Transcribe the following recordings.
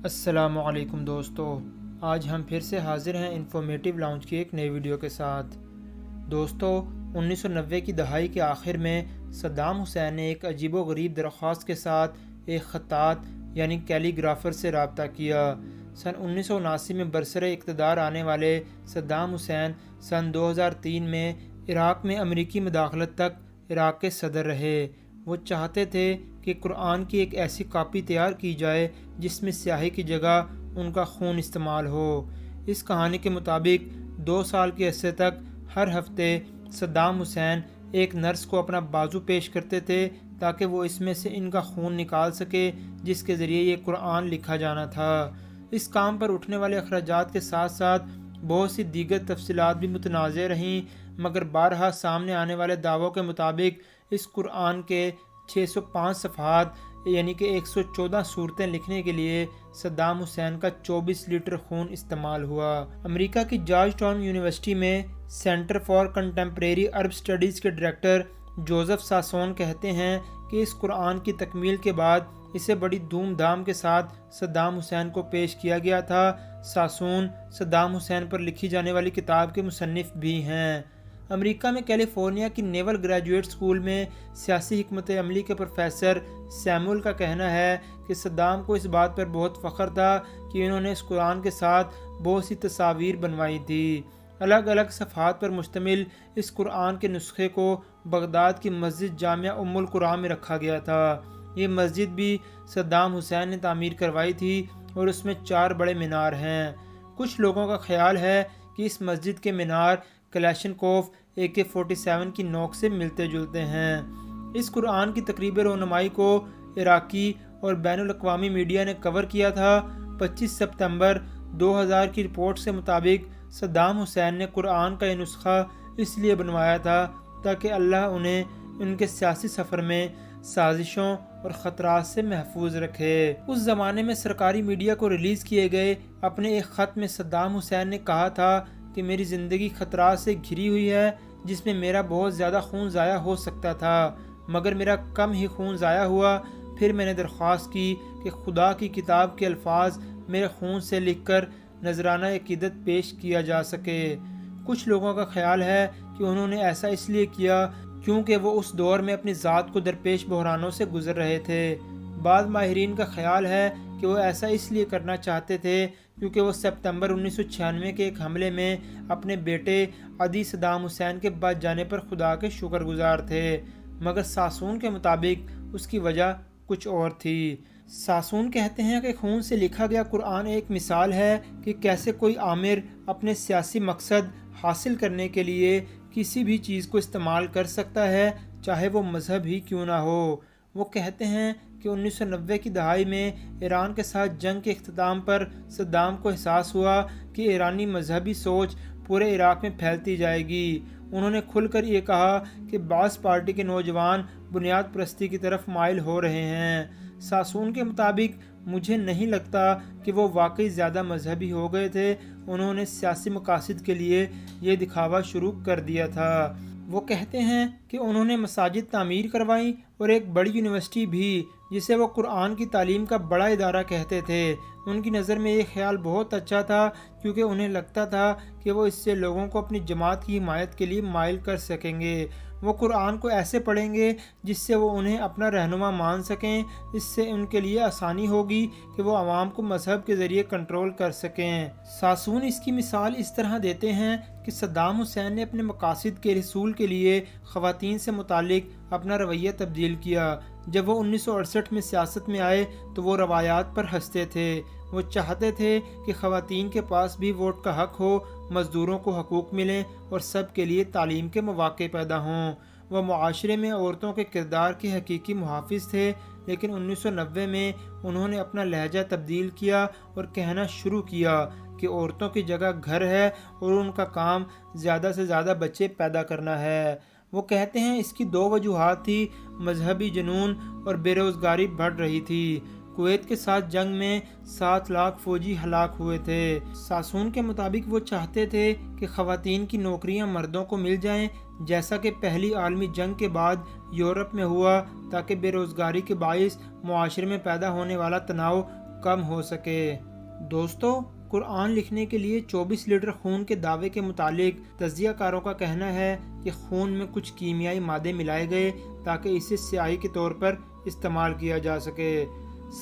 السلام علیکم دوستو، آج ہم پھر سے حاضر ہیں انفارمیٹیو لاؤنج کی ایک نئی ویڈیو کے ساتھ۔ دوستو، 1990 کی دہائی کے آخر میں صدام حسین نے ایک عجیب و غریب درخواست کے ساتھ ایک خطاط یعنی کیلی گرافر سے رابطہ کیا۔ سن 1979 میں برسر اقتدار آنے والے صدام حسین سن 2003 میں عراق میں امریکی مداخلت تک عراق کے صدر رہے۔ وہ چاہتے تھے کہ قرآن کی ایک ایسی کاپی تیار کی جائے جس میں سیاہی کی جگہ ان کا خون استعمال ہو۔ اس کہانی کے مطابق 2 سال کے عرصے تک ہر ہفتے صدام حسین ایک نرس کو اپنا بازو پیش کرتے تھے تاکہ وہ اس میں سے ان کا خون نکال سکے جس کے ذریعے یہ قرآن لکھا جانا تھا۔ اس کام پر اٹھنے والے اخراجات کے ساتھ ساتھ بہت سی دیگر تفصیلات بھی متنازع رہیں، مگر بارہا سامنے آنے والے دعووں کے مطابق اس قرآن کے 605 صفحات یعنی کہ 114 صورتیں لکھنے کے لیے صدام حسین کا 24 لیٹر خون استعمال ہوا۔ امریکہ کی جارج ٹاؤن یونیورسٹی میں centre for contemporary Arab studies کے ڈائریکٹر جوزف ساسون کہتے ہیں کہ اس قرآن کی تکمیل کے بعد اسے بڑی دھوم دھام کے ساتھ صدام حسین کو پیش کیا گیا تھا۔ ساسون صدام حسین پر لکھی جانے والی کتاب کے مصنف بھی ہیں۔ امریکہ میں کیلیفورنیا کی نیول گریجویٹ اسکول میں سیاسی حکمت عملی کے پروفیسر سیمول کا کہنا ہے کہ صدام کو اس بات پر بہت فخر تھا کہ انہوں نے اس قرآن کے ساتھ بہت سی تصاویر بنوائی تھی۔ الگ الگ صفحات پر مشتمل اس قرآن کے نسخے کو بغداد کی مسجد جامعہ ام القرآن میں رکھا گیا تھا۔ یہ مسجد بھی صدام حسین نے تعمیر کروائی تھی اور اس میں 4 بڑے مینار ہیں۔ کچھ لوگوں کا خیال ہے کہ اس مسجد کے مینار کلاشنکوف AK-47 کی نوک سے ملتے جلتے ہیں۔ اس قرآن کی تقریب رونمائی کو عراقی اور بین الاقوامی میڈیا نے کور کیا تھا۔ 25 ستمبر 2000 کی رپورٹ سے مطابق صدام حسین نے قرآن کا یہ نسخہ اس لیے بنوایا تھا تاکہ اللہ انہیں ان کے سیاسی سفر میں سازشوں اور خطرات سے محفوظ رکھے۔ اس زمانے میں سرکاری میڈیا کو ریلیز کیے گئے اپنے ایک خط میں صدام حسین نے کہا تھا کہ میری زندگی خطرات سے گھری ہوئی ہے جس میں میرا بہت زیادہ خون ضائع ہو سکتا تھا مگر میرا کم ہی خون ضائع ہوا۔ پھر میں نے درخواست کی کہ خدا کی کتاب کے الفاظ میرے خون سے لکھ کر نذرانہ عقیدت پیش کیا جا سکے۔ کچھ لوگوں کا خیال ہے کہ انہوں نے ایسا اس لیے کیا کیونکہ وہ اس دور میں اپنی ذات کو درپیش بحرانوں سے گزر رہے تھے۔ بعض ماہرین کا خیال ہے کہ وہ ایسا اس لیے کرنا چاہتے تھے کیونکہ وہ ستمبر 1996 کے ایک حملے میں اپنے بیٹے عدی صدام حسین کے بچ جانے پر خدا کے شکر گزار تھے، مگر ساسون کے مطابق اس کی وجہ کچھ اور تھی۔ ساسون کہتے ہیں کہ خون سے لکھا گیا قرآن ایک مثال ہے کہ کیسے کوئی آمر اپنے سیاسی مقصد حاصل کرنے کے لیے کسی بھی چیز کو استعمال کر سکتا ہے، چاہے وہ مذہب ہی کیوں نہ ہو۔ وہ کہتے ہیں کہ 1990 کی دہائی میں ایران کے ساتھ جنگ کے اختتام پر صدام کو احساس ہوا کہ ایرانی مذہبی سوچ پورے عراق میں پھیلتی جائے گی۔ انہوں نے کھل کر یہ کہا کہ بعض پارٹی کے نوجوان بنیاد پرستی کی طرف مائل ہو رہے ہیں۔ ساسون کے مطابق مجھے نہیں لگتا کہ وہ واقعی زیادہ مذہبی ہو گئے تھے، انہوں نے سیاسی مقاصد کے لیے یہ دکھاوا شروع کر دیا تھا۔ وہ کہتے ہیں کہ انہوں نے مساجد تعمیر کروائیں اور ایک بڑی یونیورسٹی بھی جسے وہ قرآن کی تعلیم کا بڑا ادارہ کہتے تھے۔ ان کی نظر میں یہ خیال بہت اچھا تھا کیونکہ انہیں لگتا تھا کہ وہ اس سے لوگوں کو اپنی جماعت کی حمایت کے لیے مائل کر سکیں گے۔ وہ قرآن کو ایسے پڑھیں گے جس سے وہ انہیں اپنا رہنما مان سکیں، اس سے ان کے لیے آسانی ہوگی کہ وہ عوام کو مذہب کے ذریعے کنٹرول کر سکیں۔ ساسون اس کی مثال اس طرح دیتے ہیں کہ صدام حسین نے اپنے مقاصد کے حصول کے لیے خواتین سے متعلق اپنا رویہ تبدیل کیا۔ جب وہ 1968 میں سیاست میں آئے تو وہ روایات پر ہنستے تھے۔ وہ چاہتے تھے کہ خواتین کے پاس بھی ووٹ کا حق ہو، مزدوروں کو حقوق ملیں اور سب کے لیے تعلیم کے مواقع پیدا ہوں۔ وہ معاشرے میں عورتوں کے کردار کے حقیقی محافظ تھے، لیکن 1990 میں انہوں نے اپنا لہجہ تبدیل کیا اور کہنا شروع کیا کہ عورتوں کی جگہ گھر ہے اور ان کا کام زیادہ سے زیادہ بچے پیدا کرنا ہے۔ وہ کہتے ہیں اس کی 2 وجوہات تھی، مذہبی جنون اور بے روزگاری بڑھ رہی تھی۔ کویت کے ساتھ جنگ میں 7 لاکھ فوجی ہلاک ہوئے تھے۔ ساسون کے مطابق وہ چاہتے تھے کہ خواتین کی نوکریاں مردوں کو مل جائیں جیسا کہ پہلی عالمی جنگ کے بعد یورپ میں ہوا، تاکہ بے روزگاری کے باعث معاشرے میں پیدا ہونے والا تناؤ کم ہو سکے۔ دوستو، قرآن لکھنے کے لیے 24 لیٹر خون کے دعوے کے متعلق تجزیہ کاروں کا کہنا ہے کہ خون میں کچھ کیمیائی مادے ملائے گئے تاکہ اسے سیاہی کے طور پر استعمال کیا جا سکے۔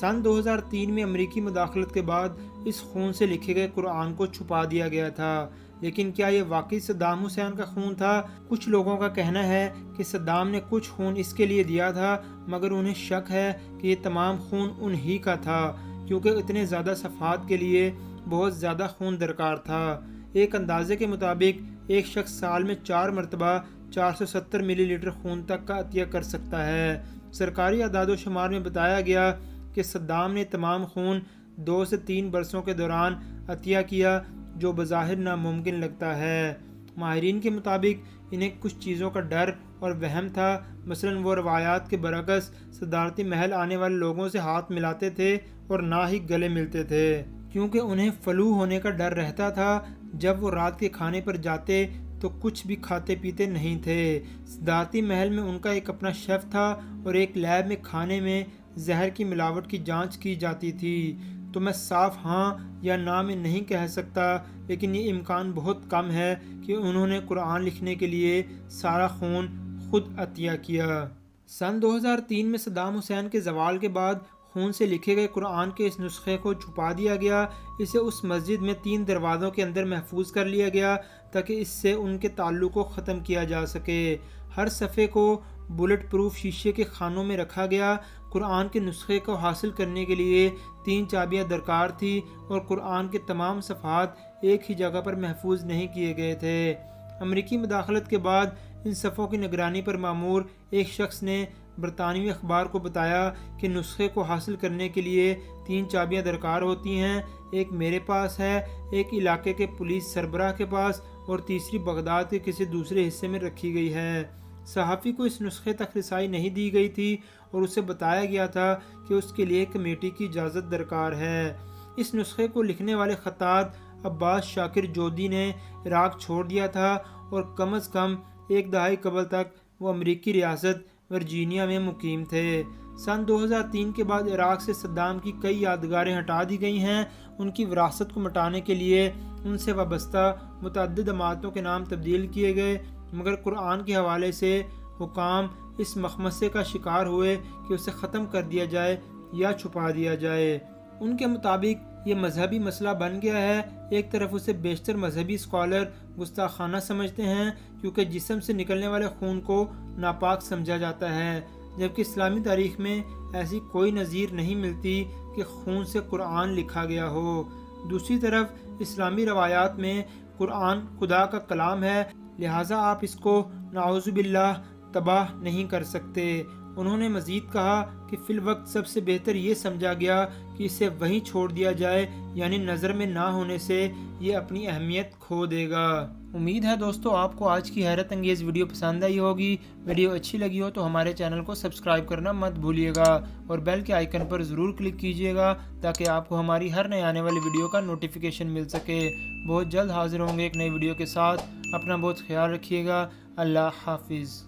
سن 2003 میں امریکی مداخلت کے بعد اس خون سے لکھے گئے قرآن کو چھپا دیا گیا تھا، لیکن کیا یہ واقعی صدام حسین کا خون تھا؟ کچھ لوگوں کا کہنا ہے کہ صدام نے کچھ خون اس کے لیے دیا تھا، مگر انہیں شک ہے کہ یہ تمام خون انہی کا تھا، کیونکہ اتنے زیادہ صفحات کے لیے بہت زیادہ خون درکار تھا۔ ایک اندازے کے مطابق ایک شخص سال میں 4 مرتبہ 470 ملی لیٹر خون تک کا عطیہ کر سکتا ہے۔ سرکاری اعداد و شمار میں بتایا گیا کہ صدام نے تمام خون 2 سے 3 برسوں کے دوران عطیہ کیا، جو بظاہر ناممکن لگتا ہے۔ ماہرین کے مطابق انہیں کچھ چیزوں کا ڈر اور وہم تھا، مثلا وہ روایات کے برعکس صدارتی محل آنے والے لوگوں سے ہاتھ ملاتے تھے اور نہ ہی گلے ملتے تھے، کیونکہ انہیں فلو ہونے کا ڈر رہتا تھا۔ جب وہ رات کے کھانے پر جاتے تو کچھ بھی کھاتے پیتے نہیں تھے۔ صدارتی محل میں ان کا ایک اپنا شیف تھا اور ایک لیب میں کھانے میں زہر کی ملاوٹ کی جانچ کی جاتی تھی۔ تو میں صاف ہاں یا نہ میں نہیں کہہ سکتا، لیکن یہ امکان بہت کم ہے کہ انہوں نے قرآن لکھنے کے لیے سارا خون خود عطیہ کیا۔ سن 2003 میں صدام حسین کے زوال کے بعد خون سے لکھے گئے قرآن کے اس نسخے کو چھپا دیا گیا۔ اسے اس مسجد میں 3 دروازوں کے اندر محفوظ کر لیا گیا تاکہ اس سے ان کے تعلق کو ختم کیا جا سکے۔ ہر صفحے کو بلٹ پروف شیشے کے خانوں میں رکھا گیا۔ قرآن کے نسخے کو حاصل کرنے کے لیے 3 چابیاں درکار تھی اور قرآن کے تمام صفحات ایک ہی جگہ پر محفوظ نہیں کیے گئے تھے۔ امریکی مداخلت کے بعد ان صفوں کی نگرانی پر مامور ایک شخص نے برطانوی اخبار کو بتایا کہ نسخے کو حاصل کرنے کے لیے 3 چابیاں درکار ہوتی ہیں، ایک میرے پاس ہے، ایک علاقے کے پولیس سربراہ کے پاس اور تیسری بغداد کے کسی دوسرے حصے میں رکھی گئی ہے۔ صحافی کو اس نسخے تک رسائی نہیں دی گئی تھی اور اسے بتایا گیا تھا کہ اس کے لیے کمیٹی کی اجازت درکار ہے۔ اس نسخے کو لکھنے والے خطاط عباس شاکر جودی نے عراق چھوڑ دیا تھا اور کم از کم 1 دہائی قبل تک وہ امریکی ریاست ورجینیا میں مقیم تھے۔ سن 2003 کے بعد عراق سے صدام کی کئی یادگاریں ہٹا دی گئی ہیں۔ ان کی وراثت کو مٹانے کے لیے ان سے وابستہ متعدد عمارتوں کے نام تبدیل کیے گئے، مگر قرآن کے حوالے سے حکام اس مخمصے کا شکار ہوئے کہ اسے ختم کر دیا جائے یا چھپا دیا جائے۔ ان کے مطابق یہ مذہبی مسئلہ بن گیا ہے۔ ایک طرف اسے بیشتر مذہبی اسکالر گستاخانہ سمجھتے ہیں کیونکہ جسم سے نکلنے والے خون کو ناپاک سمجھا جاتا ہے، جبکہ اسلامی تاریخ میں ایسی کوئی نظیر نہیں ملتی کہ خون سے قرآن لکھا گیا ہو۔ دوسری طرف اسلامی روایات میں قرآن خدا کا کلام ہے، لہٰذا آپ اس کو نعوذ باللہ تباہ نہیں کر سکتے۔ انہوں نے مزید کہا کہ فی الوقت سب سے بہتر یہ سمجھا گیا کہ اسے وہیں چھوڑ دیا جائے، یعنی نظر میں نہ ہونے سے یہ اپنی اہمیت کھو دے گا۔ امید ہے دوستو آپ کو آج کی حیرت انگیز ویڈیو پسند آئی ہوگی۔ ویڈیو اچھی لگی ہو تو ہمارے چینل کو سبسکرائب کرنا مت بھولیے گا اور بیل کے آئیکن پر ضرور کلک کیجیے گا تاکہ آپ کو ہماری ہر نئے آنے والی ویڈیو کا نوٹیفیکیشن مل سکے۔ بہت جلد حاضر ہوں گے ایک نئی ویڈیو کے ساتھ۔ اپنا بہت خیال رکھیے گا۔ اللہ حافظ۔